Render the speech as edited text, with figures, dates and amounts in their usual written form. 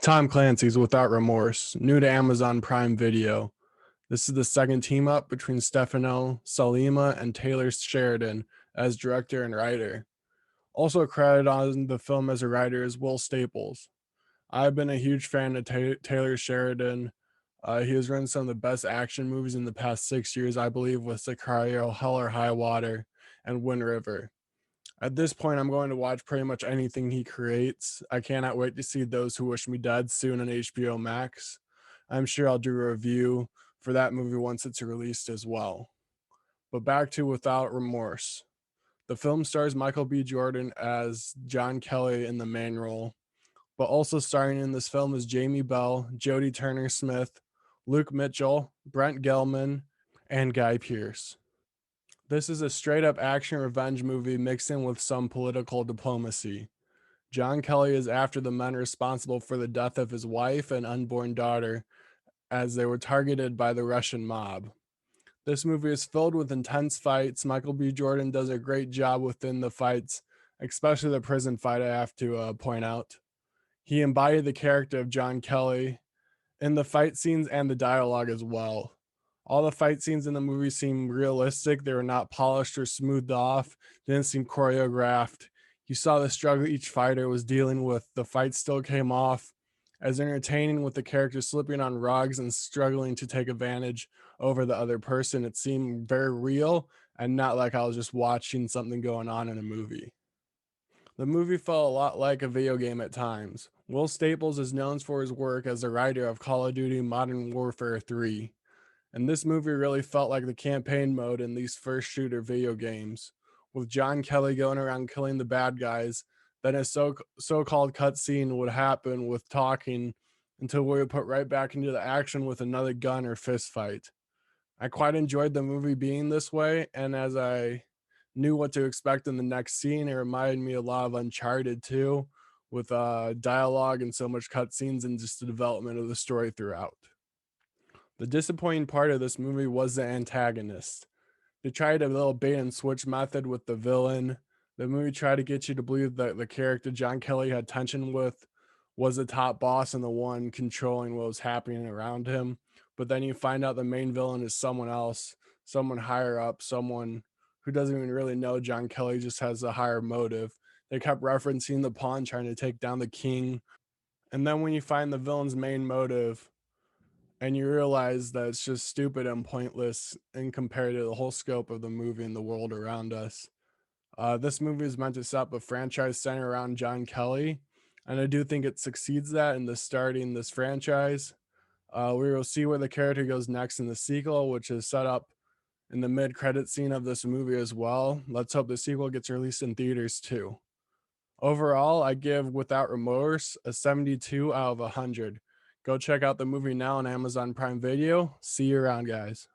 Tom Clancy's Without Remorse, new to Amazon Prime Video. This is the second team up between Stefano Sollima and Taylor Sheridan as director and writer. Also credited on the film as a writer is Will Staples. I've been a huge fan of Taylor Sheridan. He has written some of the best action movies in the past 6 years, I believe, with Sicario, Hell or High Water, and Wind River. At this point, I'm going to watch pretty much anything he creates. I cannot wait to see Those Who Wish Me Dead soon on HBO Max. I'm sure I'll do a review for that movie once it's released as well. But back to Without Remorse. The film stars Michael B. Jordan as John Kelly in the main role, but also starring in this film is Jamie Bell, Jodie Turner-Smith, Luke Mitchell, Brent Gelman, and Guy Pearce. This is a straight up action revenge movie mixed in with some political diplomacy. John Kelly is after the men responsible for the death of his wife and unborn daughter as they were targeted by the Russian mob. This movie is filled with intense fights. Michael B. Jordan does a great job within the fights, especially the prison fight, I have to point out. He embodied the character of John Kelly in the fight scenes and the dialogue as well. All the fight scenes in the movie seem realistic. They were not polished or smoothed off, didn't seem choreographed. You saw the struggle each fighter was dealing with. The fight still came off as entertaining, with the character slipping on rugs and struggling to take advantage over the other person. It seemed very real and not like I was just watching something going on in a movie. The movie felt a lot like a video game at times. Will Staples is known for his work as the writer of Call of Duty Modern Warfare 3. And this movie really felt like the campaign mode in these first shooter video games, with John Kelly going around killing the bad guys. Then a so-called cutscene would happen with talking until we would put right back into the action with another gun or fist fight. I quite enjoyed the movie being this way, and as I knew what to expect in the next scene, it reminded me a lot of Uncharted too, with dialogue and so much cutscenes and just the development of the story throughout. The disappointing part of this movie was the antagonist. They tried a little bait and switch method with the villain. The movie tried to get you to believe that the character John Kelly had tension with was the top boss and the one controlling what was happening around him. But then you find out the main villain is someone else, someone higher up, someone who doesn't even really know John Kelly, just has a higher motive. They kept referencing the pawn trying to take down the king. And then when you find the villain's main motive, and you realize that it's just stupid and pointless in compared to the whole scope of the movie and the world around us. This movie is meant to set up a franchise centered around John Kelly, and I do think it succeeds that in the starting this franchise. We will see where the character goes next in the sequel, which is set up in the mid-credit scene of this movie as well. Let's hope the sequel gets released in theaters too. Overall, I give Without Remorse a 72 out of 100. Go check out the movie now on Amazon Prime Video. See you around, guys.